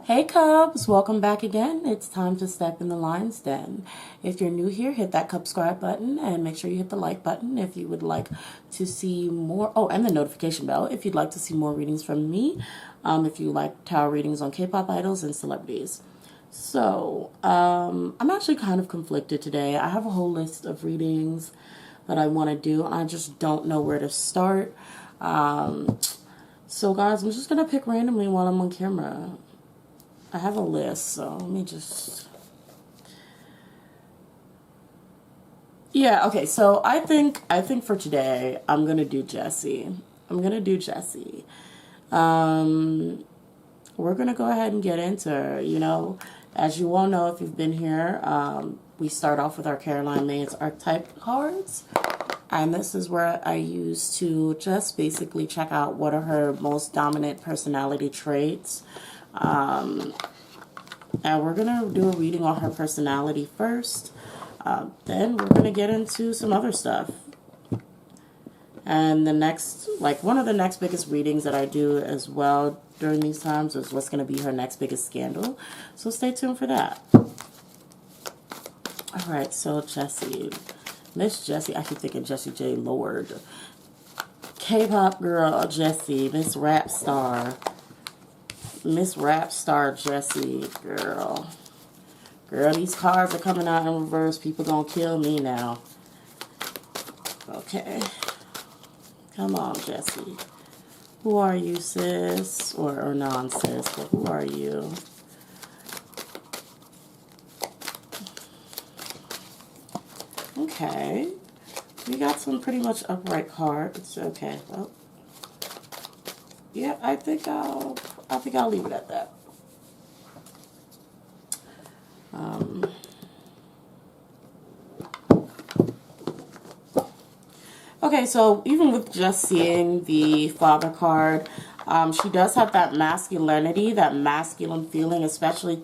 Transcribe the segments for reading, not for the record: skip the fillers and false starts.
Hey Cubs, welcome back again. It's time to step in the lion's den. If you're new here, hit that subscribe button and make sure you hit the like button if you would like to see more. Oh, and the notification bell if you'd like to see more readings from me. If you like tarot readings on K-pop idols and celebrities. So, I'm actually kind of conflicted today. I have a whole list of readings that I want to do. I just don't know where to start. So guys, I'm just going to pick randomly while I'm on camera. I have a list, so let me just... Yeah, okay, so I think for today, I'm going to do Jessie. We're going to go ahead and get into her. You know, as you all know, if you've been here, we start off with our Caroline May's archetype cards. And this is where I use to just basically check out what are her most dominant personality traits. And we're going to do a reading on her personality first. Then we're going to get into some other stuff. And the next, like one of the next biggest readings that I do as well during these times is what's going to be her next biggest scandal. So stay tuned for that. All right, so Jessie. Miss Jessie. I keep thinking Jessie J. Lord. K-pop girl Jessie. Miss Rap Star. Miss Rap Star Jessie, girl. Girl, these cards are coming out in reverse. People gonna kill me now. Okay. Come on, Jessie. Who are you, sis? Or non-sis, but who are you? Okay. We got some pretty much upright cards. Okay, well. Yeah, I think I'll leave it at that. Okay, so even with just seeing the father card, she does have that masculinity, that masculine feeling, especially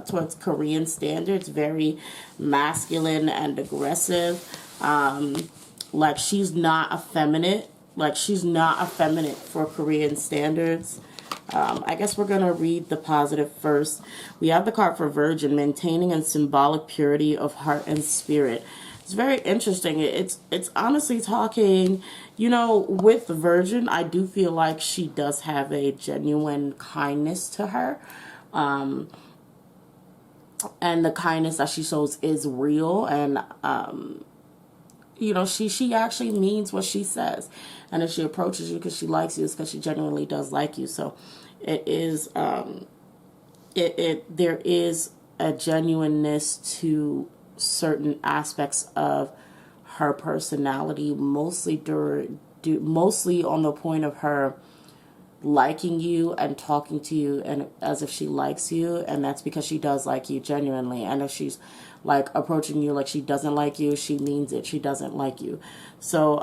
towards Korean standards, very masculine and aggressive. Like she's not effeminate. Like she's not effeminate for Korean standards. I guess we're going to read the positive first. We have the card for Virgin, maintaining a symbolic purity of heart and spirit. It's very interesting. It's honestly talking, you know, with Virgin, I do feel like she does have a genuine kindness to her. And the kindness that she shows is real. And, you know, she actually means what she says. And if she approaches you because she likes you, it's because she genuinely does like you. So it is, there is a genuineness to certain aspects of her personality, mostly on the point of her liking you and talking to you and as if she likes you, and that's because she does like you genuinely. And if she's like approaching you like she doesn't like you, she means it. She doesn't like you. So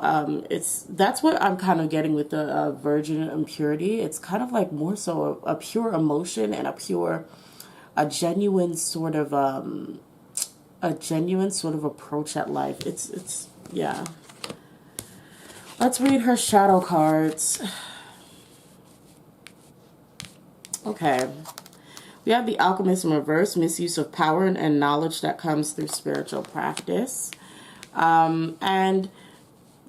that's what I'm kind of getting with the Virgin impurity. It's kind of like more so a pure emotion and a genuine sort of approach at life. It's yeah. Let's read her shadow cards. Okay. We have the Alchemist in reverse, misuse of power and knowledge that comes through spiritual practice. And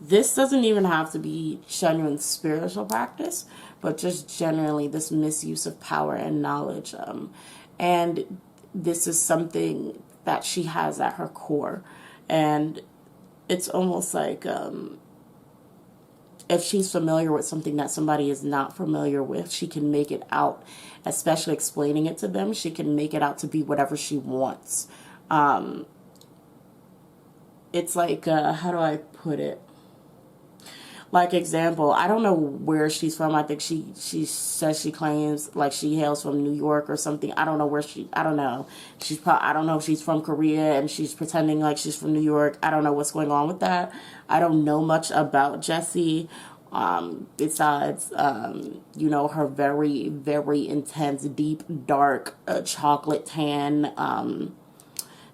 this doesn't even have to be genuine spiritual practice, but just generally this misuse of power and knowledge. And this is something that she has at her core. And it's almost like if she's familiar with something that somebody is not familiar with, she can make it out, especially explaining it to them, she can make it out to be whatever she wants. It's like, how do I put it? Like, example, I don't know where she's from. I think she says she claims like she hails from New York or something. I don't know where I don't know. I don't know if she's from Korea and she's pretending like she's from New York. I don't know what's going on with that. I don't know much about Jessie. Besides, you know, her very, very intense, deep, dark, chocolate tan,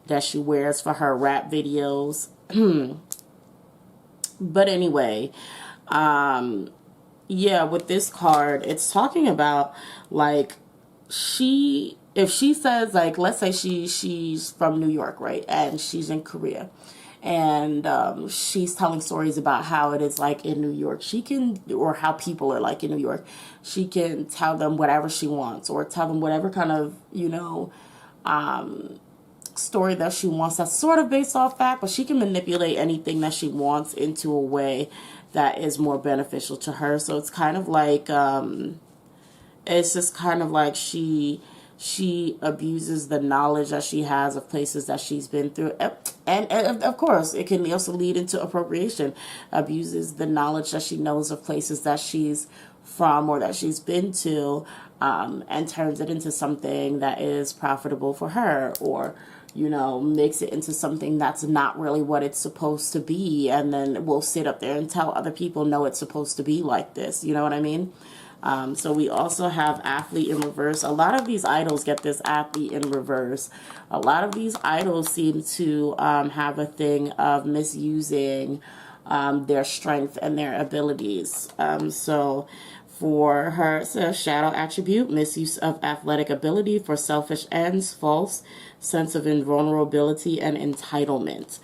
that she wears for her rap videos. But anyway, yeah, with this card, it's talking about like she if she says, like, let's say she's from New York, right, and she's in Korea, and she's telling stories about how it is like in New York, she can, or how people are like in New York, she can tell them whatever she wants, or tell them whatever kind of, story that she wants that's sort of based off fact, but she can manipulate anything that she wants into a way that is more beneficial to her. So it's kind of like, it's just kind of like she abuses the knowledge that she has of places that she's been through, and of course it can also lead into appropriation. Abuses the knowledge that she knows of places that she's from or that she's been to, and turns it into something that is profitable for her, or makes it into something that's not really what it's supposed to be, and then we'll sit up there and tell other people, no, it's supposed to be like this. You know what I mean? So we also have athlete in reverse. A lot of these idols get this athlete in reverse. A lot of these idols seem to have a thing of misusing their strength and their abilities. So for her, it's a shadow attribute, misuse of athletic ability for selfish ends, false sense of invulnerability and entitlement.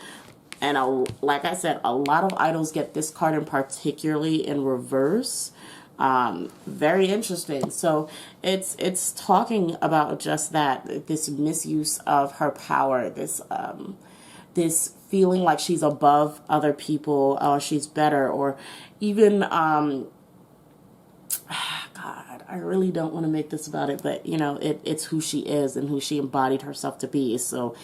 And like I said, a lot of idols get this card, in particularly in reverse. Very interesting. So it's talking about just that, this misuse of her power, this feeling like she's above other people, or she's better, or even God, I really don't want to make this about it, but it's who she is and who she embodied herself to be. So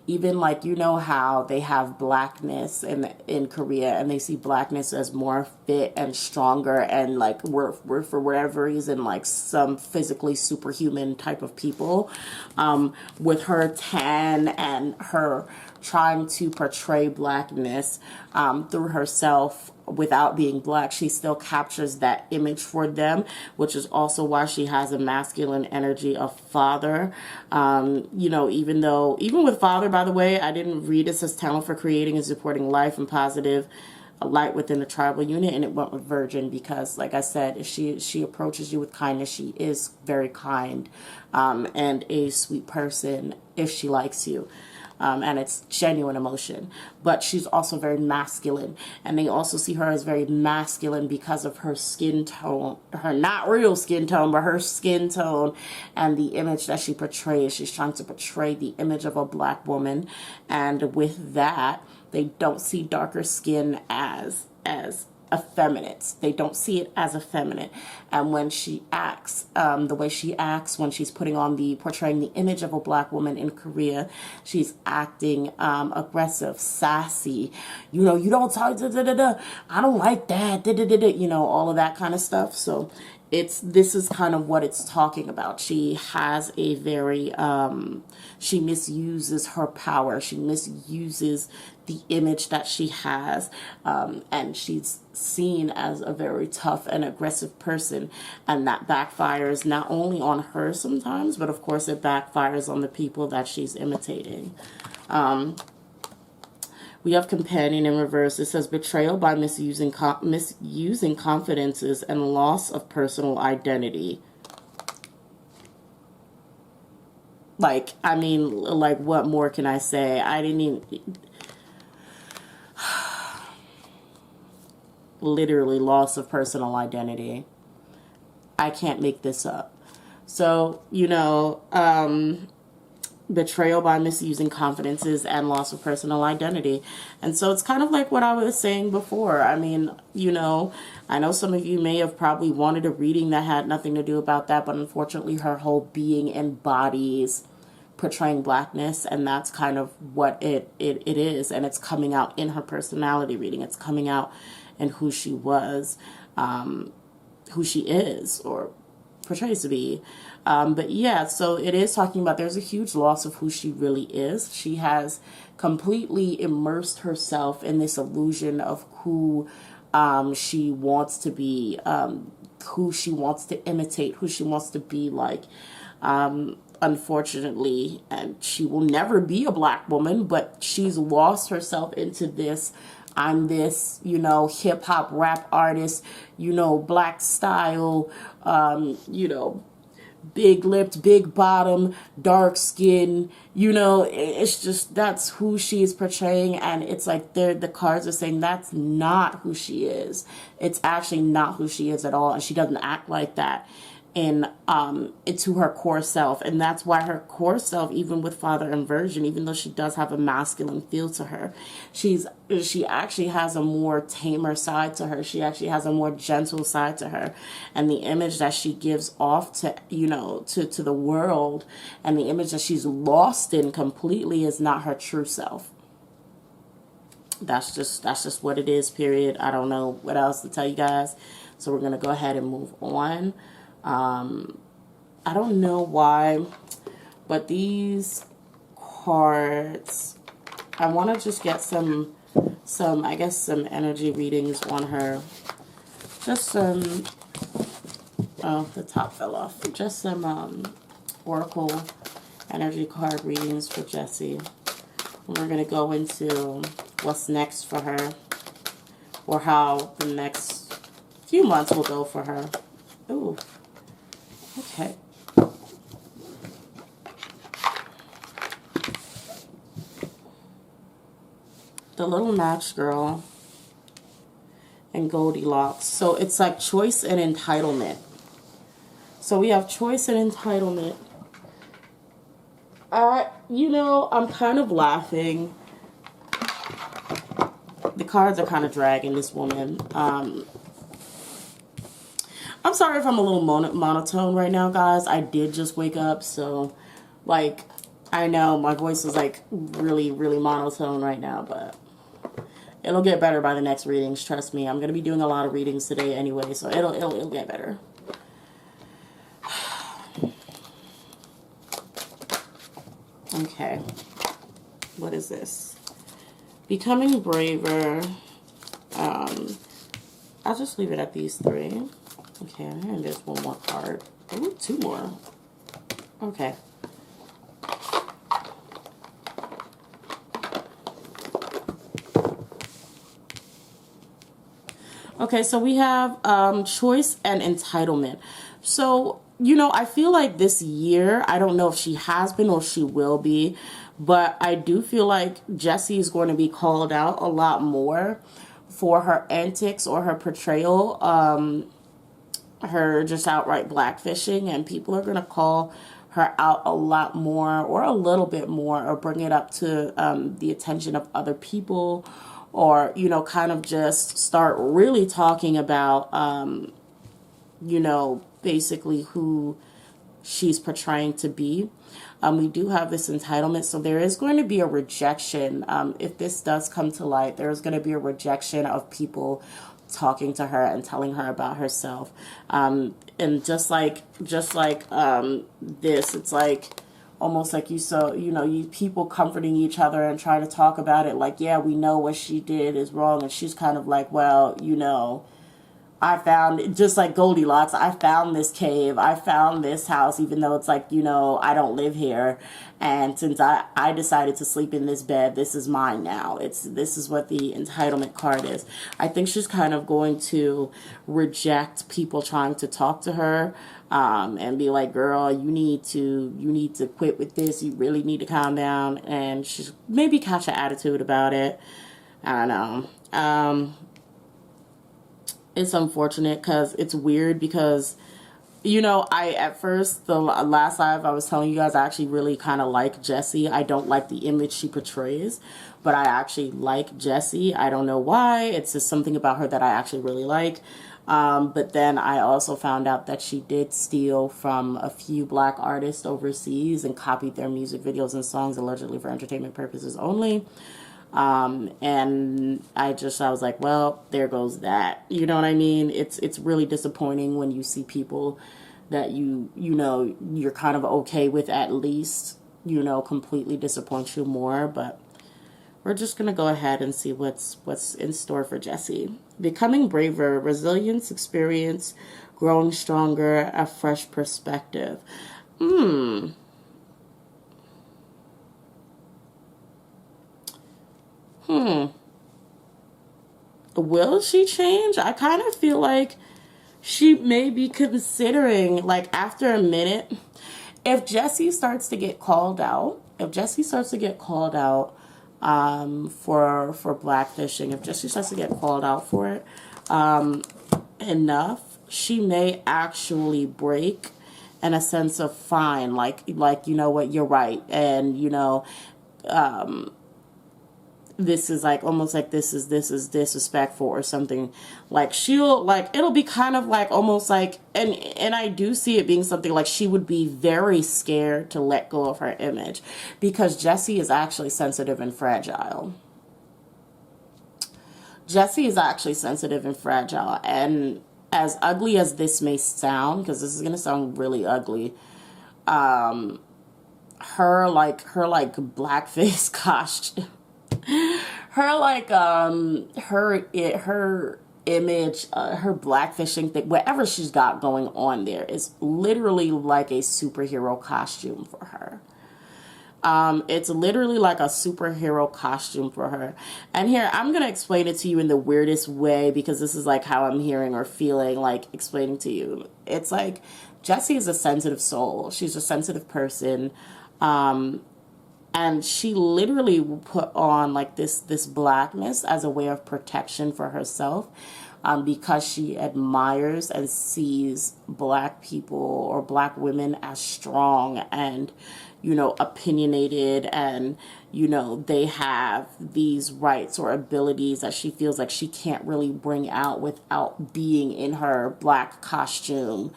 even like, how they have Blackness in Korea, and they see Blackness as more fit and stronger, and like we're for whatever reason like some physically superhuman type of people, with her tan and her trying to portray Blackness through herself without being Black, she still captures that image for them, which is also why she has a masculine energy of father. Even with father, by the way, I didn't read it says talent for creating and supporting life and positive light within the tribal unit, and it went with virgin because, like I said, if she approaches you with kindness, she is very kind, and a sweet person if she likes you. And it's genuine emotion, but she's also very masculine, and they also see her as very masculine because of her skin tone, her not real skin tone, but her skin tone, and the image that she portrays. She's trying to portray the image of a Black woman, and with that, they don't see darker skin as effeminate. They don't see it as effeminate. And when she acts, the way she acts when she's portraying the image of a Black woman in Korea, she's acting aggressive, sassy. You don't talk, I don't like that, all of that kind of stuff. So this is kind of what it's talking about. She has a very, she misuses her power. She misuses the image that she has, and she's seen as a very tough and aggressive person, and that backfires not only on her sometimes, but of course it backfires on the people that she's imitating. We have companion in reverse. It says betrayal by misusing confidences and loss of personal identity. Like, I mean, like, what more can I say? I didn't even... Literally loss of personal identity. I can't make this up. So, betrayal by misusing confidences and loss of personal identity. And so it's kind of like what I was saying before. I mean, I know some of you may have probably wanted a reading that had nothing to do about that, but unfortunately her whole being embodies portraying Blackness, and that's kind of what it is, and it's coming out in her personality reading. It's coming out in who she was, who she is, or portrays to be. But yeah, so it is talking about there's a huge loss of who she really is. She has completely immersed herself in this illusion of who she wants to be, who she wants to imitate, who she wants to be like. Unfortunately, and she will never be a Black woman, but she's lost herself into this, I'm this, hip hop rap artist, Black style, big lipped, big bottom, dark skin. You know, it's just, that's who she is portraying. And it's like the cards are saying that's not who she is. It's actually not who she is at all. And she doesn't act like that in into her core self. And that's why her core self, even with father inversion, even though she does have a masculine feel to her, she actually has a more tamer side to her. She actually has a more gentle side to her. And the image that she gives off to, you know, to the world, and the image that she's lost in completely, is not her true self. That's just what it is, period. I don't know what else to tell you guys. So we're going to go ahead and move on. I don't know why, but these cards, I want to just get some, I guess, some energy readings on her. Just some, oh, the top fell off. Just some, oracle energy card readings for Jessie. And we're going to go into what's next for her, or how the next few months will go for her. Ooh. Okay. The Little Match Girl and Goldilocks. So it's like choice and entitlement. So we have choice and entitlement. You know, I'm kind of laughing. The cards are kind of dragging this woman. I'm sorry if I'm a little monotone right now, guys. I did just wake up, so, like, I know my voice is, like, really, really monotone right now, but it'll get better by the next readings. Trust me. I'm going to be doing a lot of readings today anyway, so it'll get better. Okay. What is this? Becoming braver. I'll just leave it at these three. Okay, and there's one more card. Ooh, two more. Okay. Okay, so we have choice and entitlement. So, you know, I feel like this year, I don't know if she has been or she will be, but I do feel like Jessie is going to be called out a lot more for her antics or her portrayal, her just outright blackfishing, and people are going to call her out a lot more, or a little bit more, or bring it up to the attention of other people, or, you know, kind of just start really talking about, you know, basically who she's portraying to be. We do have this entitlement, so there is going to be a rejection. If this does come to light, there's going to be a rejection of people talking to her and telling her about herself. And just like this, it's like almost like you people comforting each other and trying to talk about it, like, yeah, we know what she did is wrong, and she's kind of like, well, you know, I found, just like Goldilocks, I found this cave, I found this house, even though it's like, you know, I don't live here. And since I decided to sleep in this bed, this is mine now. This is what the entitlement card is. I think she's kind of going to reject people trying to talk to her, and be like, girl, you need to quit with this. You really need to calm down. And she's maybe catch an attitude about it. I don't know. It's unfortunate because it's weird because, you know, at first, the last live I was telling you guys, I actually really kind of like Jessie. I don't like the image she portrays, but I actually like Jessie. I don't know why. It's just something about her that I actually really like. But then I also found out that she did steal from a few black artists overseas and copied their music videos and songs, allegedly for entertainment purposes only. And I was like, well, there goes that. You know what I mean? It's really disappointing when you see people that you know, you're kind of okay with, at least, you know, completely disappoint you more. But we're just going to go ahead and see what's in store for Jessie. Becoming braver, resilience, experience, growing stronger, a fresh perspective. Will she change? I kind of feel like she may be considering, like, after a minute, if Jessie starts to get called out, for blackfishing, if Jessie starts to get called out for it enough, she may actually break in a sense of fine, like, you know what, you're right, and you know, this is like almost like this is disrespectful or something. Like, she'll, like, it'll be kind of like almost like, and I do see it being something like she would be very scared to let go of her image, because Jessie is actually sensitive and fragile. Jessie is actually sensitive and fragile, and as ugly as this may sound, because this is gonna sound really ugly, her blackface costume, her image, her blackfishing thing, whatever she's got going on there, is literally like a superhero costume for her. It's literally like a superhero costume for her. And here, I'm going to explain it to you in the weirdest way, because this is like how I'm hearing or feeling like explaining to you. It's like, Jessie is a sensitive soul. She's a sensitive person. And she literally will put on like this blackness as a way of protection for herself, because she admires and sees black people or black women as strong and, you know, opinionated, and, you know, they have these rights or abilities that she feels like she can't really bring out without being in her black costume.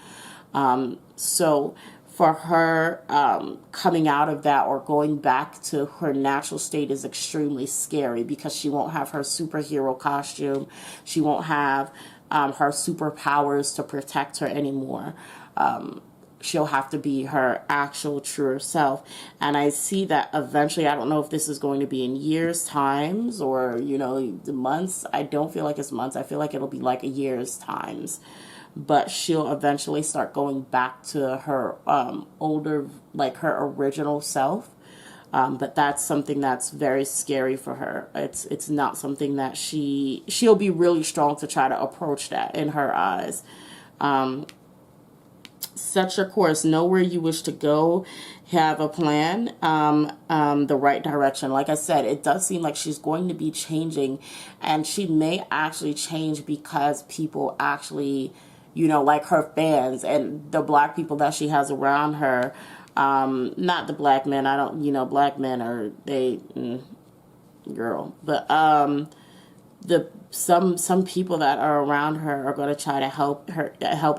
So for her, coming out of that or going back to her natural state is extremely scary, because she won't have her superhero costume. She won't have her superpowers to protect her anymore. She'll have to be her actual truer self. And I see that eventually, I don't know if this is going to be in years' times or, you know, the months. I don't feel like it's months. I feel like it'll be like a year's times. But she'll eventually start going back to her older, like her original self. But that's something that's very scary for her. It's not something that she'll be really strong to try to approach that in her eyes. Set your course, know where you wish to go, have a plan, the right direction. Like I said, it does seem like she's going to be changing, and she may actually change because people actually, you know, like her fans and the black people that she has around her, not the black men. I don't, you know, black men are, they, girl, but, some people that are around her are going to try to help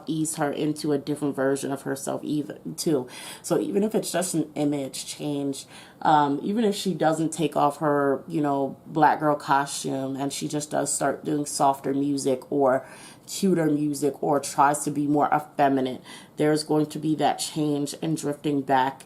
ease her into a different version of herself even too. So even if it's just an image change, even if she doesn't take off her, you know, black girl costume, and she just does start doing softer music or cuter music, or tries to be more effeminate, there's going to be that change and drifting back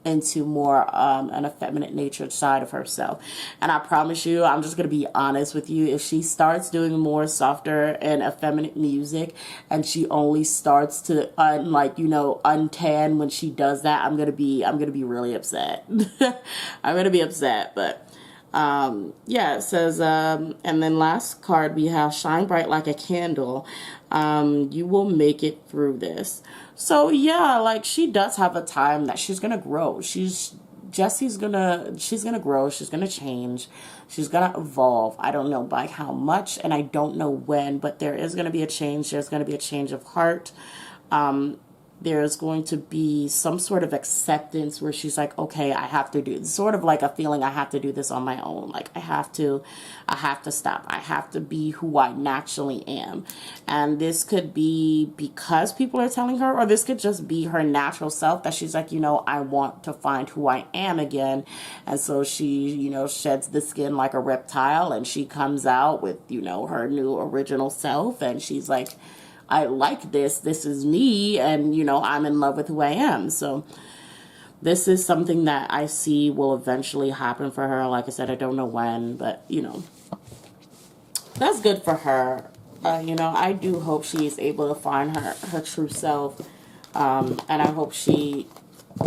into more an effeminate natured side of herself. And I promise you, I'm just going to be honest with you, if she starts doing more softer and effeminate music, and she only starts to untan when she does that, I'm going to be really upset. I'm going to be upset. But yeah, it says, and then last card we have shine bright like a candle. You will make it through this. So yeah, like, she does have a time that she's gonna grow. Jessie's gonna grow. She's gonna change. She's gonna evolve. I don't know by how much, and I don't know when, but there is gonna be a change. There's gonna be a change of heart. There's going to be some sort of acceptance where she's like, okay, I have to do, sort of like a feeling, I have to do this on my own. Like, I have to stop. I have to be who I naturally am. And this could be because people are telling her, or this could just be her natural self, that she's like, you know, I want to find who I am again. And so she, you know, sheds the skin like a reptile, and she comes out with, you know, her new original self. And she's like, I like this. This is me. And, you know, I'm in love with who I am. So this is something that I see will eventually happen for her. Like I said, I don't know when, but, you know, that's good for her. You know, I do hope she is able to find her true self. And I hope she,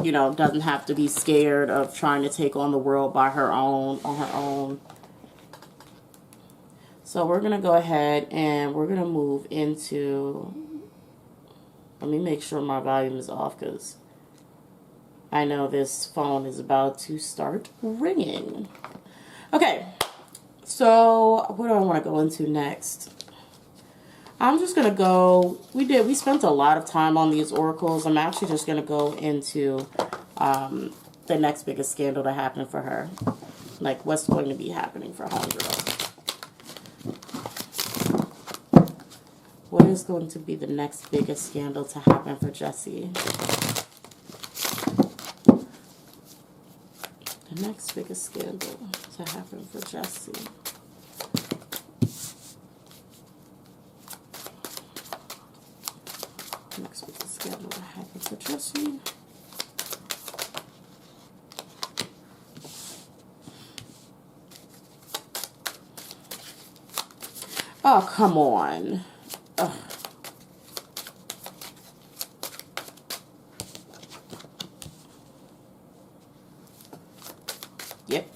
you know, doesn't have to be scared of trying to take on the world on her own. So we're going to go ahead and we're going to move into, let me make sure my volume is off because I know this phone is about to start ringing. Okay, so what do I want to go into next? I'm just going to go, we spent a lot of time on these oracles. I'm actually just going to go into the next biggest scandal to happen for her. Like, what's going to be happening for Homegirl. What is going to be the next biggest scandal to happen for Jessie? The next biggest scandal to happen for Jessie. Next biggest scandal to happen for Jessie. Oh, come on. Ugh. Yep.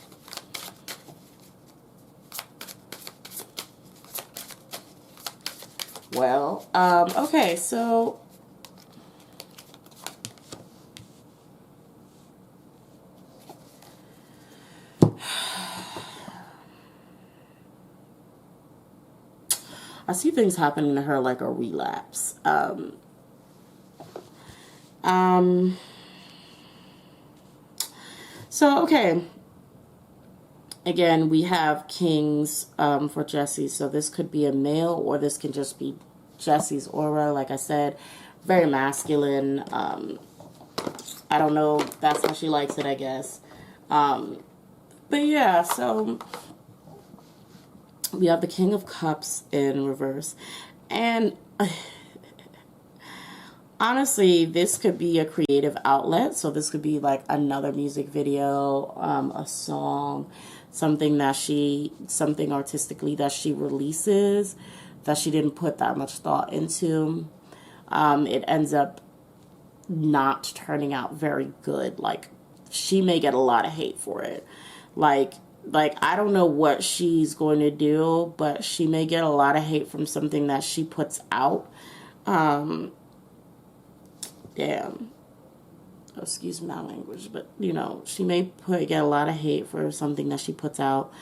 Well, okay, so I see things happening to her like a relapse. So, okay. Again, we have kings for Jessie. So this could be a male or this can just be Jessie's aura. Like I said, very masculine. I don't know. That's how she likes it, I guess. But yeah, so we have the King of Cups in reverse. And honestly, this could be a creative outlet. So this could be like another music video, a song, something artistically that she releases that she didn't put that much thought into. It ends up not turning out very good. Like, she may get a lot of hate for it. Like I don't know what she's going to do, but she may get a lot of hate from something that she puts out. Damn. Oh, excuse my language, but, you know, she may get a lot of hate for something that she puts out.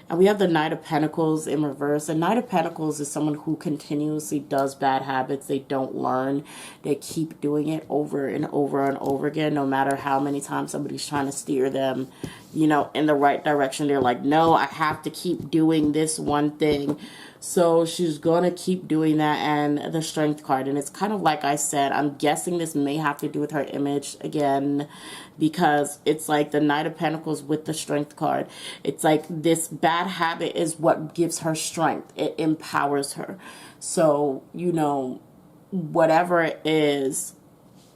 And we have the Knight of Pentacles in reverse. The Knight of Pentacles is someone who continuously does bad habits. They don't learn. They keep doing it over and over and over again, no matter how many times somebody's trying to steer them, you know, in the right direction. They're like, no, I have to keep doing this one thing. So she's going to keep doing that. And the Strength card. And it's kind of like I said, I'm guessing this may have to do with her image again, because it's like the Knight of Pentacles with the Strength card. It's like this bad habit is what gives her strength. It empowers her. So, you know, whatever it is,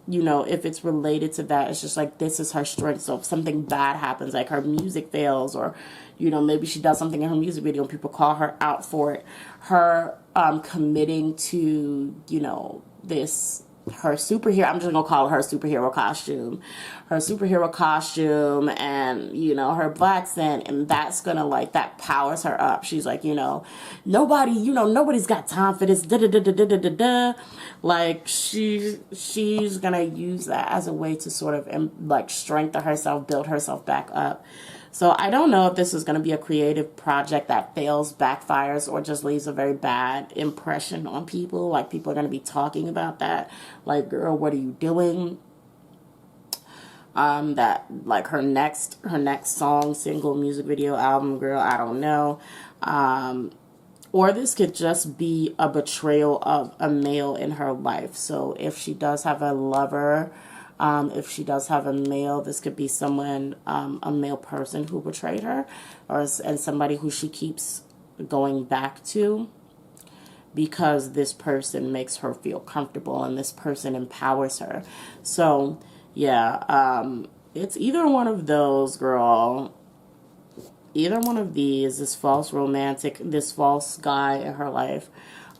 you know, if it's related to that, it's just like, this is her strength. So if something bad happens, like her music fails, or, you know, maybe she does something in her music video and people call her out for it, her committing to, you know, this, her superhero, I'm just gonna call her superhero costume, and, you know, her black scent, and that's gonna, like, that powers her up. She's like, you know, nobody's got time for this, like, she's gonna use that as a way to sort of, like, strengthen herself, build herself back up. So I don't know if this is going to be a creative project that fails, backfires, or just leaves a very bad impression on people. Like, people are going to be talking about that. Like, girl, what are you doing? That, like, her next song, single, music video, album, girl, I don't know. Or this could just be a betrayal of a male in her life. So if she does have a lover, if she does have a male, this could be someone, a male person who betrayed her, and somebody who she keeps going back to because this person makes her feel comfortable and this person empowers her. So, yeah, it's either one of those, girl. Either one of these, this false guy in her life,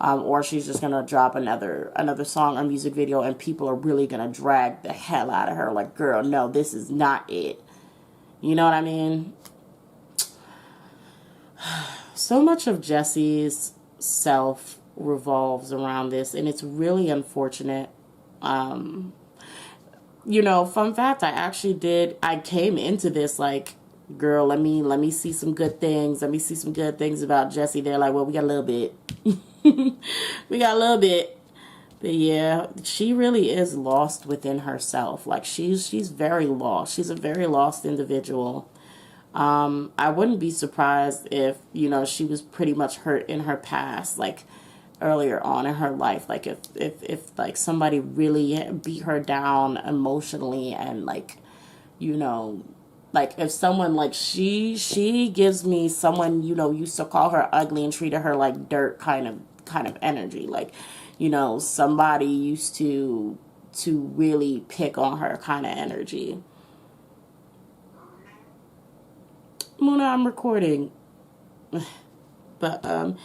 or she's just gonna drop another song or music video, and people are really gonna drag the hell out of her. Like, girl, no, this is not it. You know what I mean? So much of Jessie's self revolves around this, and it's really unfortunate. You know, fun fact, I came into this like, girl, let me see some good things. Let me see some good things about Jessie. They're like, well, we got a little bit. We got a little bit. But yeah, she really is lost within herself. Like she's very lost. She's a very lost individual. I wouldn't be surprised if, you know, she was pretty much hurt in her past, like earlier on in her life. Like if like somebody really beat her down emotionally and like, you know, like if someone like she gives me someone, you know, used to call her ugly and treated her like dirt kind of energy. Like, you know, somebody used to really pick on her kind of energy. Mona, I'm recording. But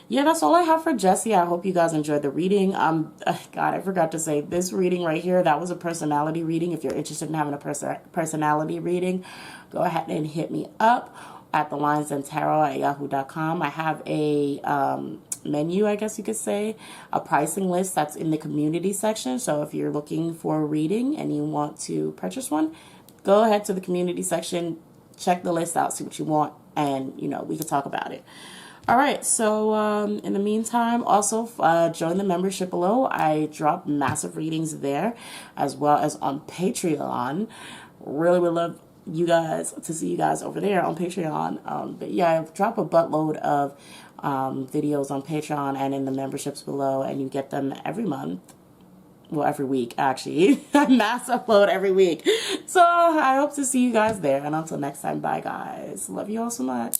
yeah, that's all I have for Jessie. I hope you guys enjoyed the reading. God, I forgot to say this reading right here, that was a personality reading. If you're interested in having a personality reading, go ahead and hit me up at thelinesandtarot@yahoo.com. I have a menu, I guess you could say, a pricing list that's in the community section. So if you're looking for a reading and you want to purchase one, go ahead to the community section, check the list out, see what you want, and, you know, we can talk about it. All right, so in the meantime, also join the membership below. I drop massive readings there, as well as on Patreon. Really would love you guys to see you guys over there on Patreon. But yeah, I drop a buttload of videos on Patreon and in the memberships below, and you get them every month. Well, every week, actually. I mass upload every week. So I hope to see you guys there. And until next time, bye, guys. Love you all so much.